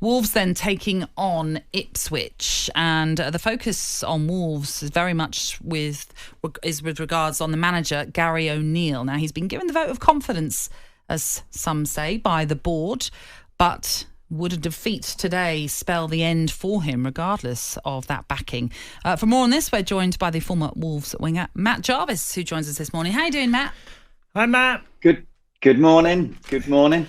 Wolves then taking on Ipswich, and the focus on Wolves is very much with regards on the manager, Gary O'Neill. Now, he's been given the vote of confidence, as some say, by the board, but would a defeat today spell the end for him, regardless of that backing? For more on this, we're joined by the former Wolves winger, Matt Jarvis, who joins us this morning. How you doing, Matt? Hi, Matt. Good morning. Good morning.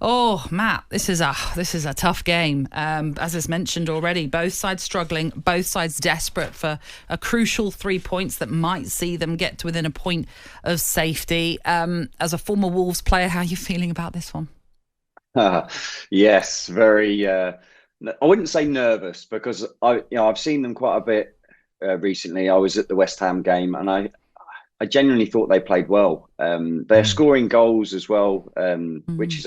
Oh, Matt, this is a tough game. As is mentioned already, both sides struggling, both sides desperate for a crucial 3 points that might see them get to within a point of safety. As a former Wolves player, how are you feeling about this one? Yes, very. I wouldn't say nervous, because I've seen them quite a bit recently. I was at the West Ham game, and I genuinely thought they played well. They're scoring goals as well, which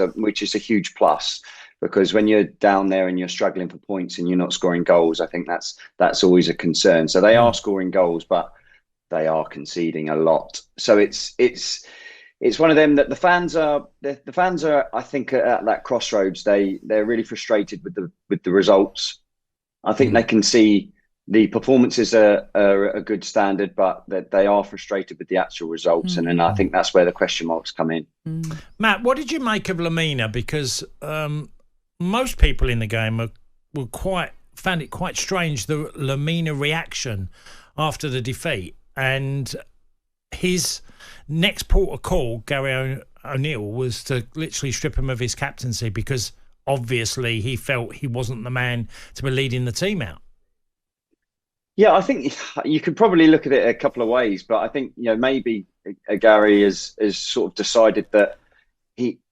is a huge plus, because when you're down there and you're struggling for points and you're not scoring goals, I think that's always a concern. So they are scoring goals, but they are conceding a lot. So it's one of them that the fans are. I think at that crossroads, they're really frustrated with the results. I think they can see the performances are a good standard, but that they are frustrated with the actual results. And then I think that's where the question marks come in. Matt, what did you make of Lamina? Because most people in the game found it quite strange, the Lamina reaction after the defeat. And his next port of call, Gary O'Neill, was to literally strip him of his captaincy, because obviously he felt he wasn't the man to be leading the team out. Yeah, I think you could probably look at it a couple of ways, but I think maybe Gary has sort of decided that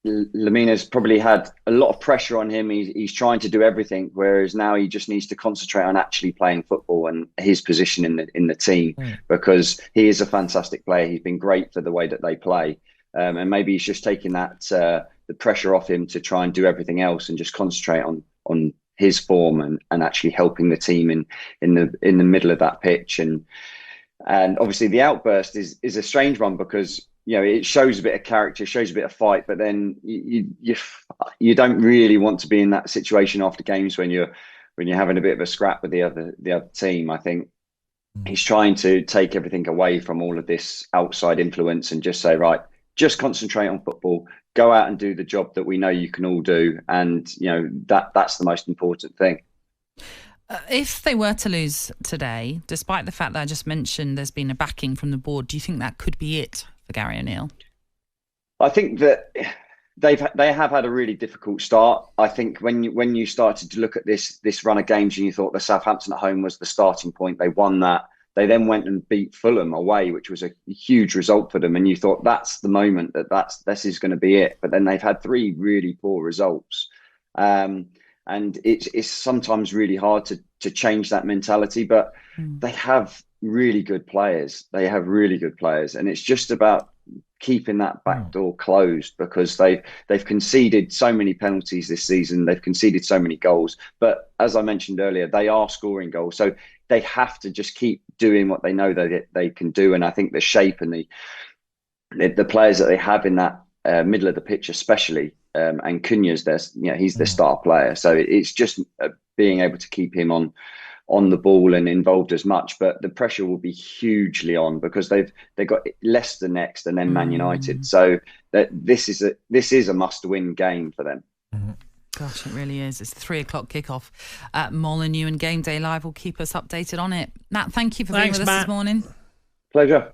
Lamina's probably had a lot of pressure on him. He's trying to do everything, whereas now he just needs to concentrate on actually playing football and his position in the team, because he is a fantastic player. He's been great for the way that they play, and maybe he's just taking that the pressure off him to try and do everything else and just concentrate on his form and actually helping the team in the middle of that pitch. And obviously the outburst is a strange one, because it shows a bit of character, shows a bit of fight, but then you don't really want to be in that situation after games when you're having a bit of a scrap with the other team. I think he's trying to take everything away from all of this outside influence and just say, right, just concentrate on football, go out and do the job that we know you can all do. And, that's the most important thing. If they were to lose today, despite the fact that I just mentioned there's been a backing from the board, do you think that could be it for Gary O'Neill? I think that they have had a really difficult start. I think when you started to look at this run of games and you thought the Southampton at home was the starting point, they won that. They then went and beat Fulham away, which was a huge result for them. And you thought that's the moment this is going to be it. But then they've had 3 really poor results. And it's sometimes really hard to change that mentality. But they have really good players. And it's just about keeping that back door closed, because they've conceded so many penalties this season. They've conceded so many goals. But as I mentioned earlier, they are scoring goals. So they have to just keep doing what they know that they can do. And I think the shape and the players that they have in that middle of the pitch, especially, and Cunha's he's the star player. So it's just being able to keep him on the ball and involved as much. But the pressure will be hugely on, because they've got Leicester next and then Man United. So this is a must-win game for them. Gosh, it really is. It's a 3:00 kickoff at Molineux, and Game Day Live will keep us updated on it. Matt, thank you for being with us this morning. Pleasure.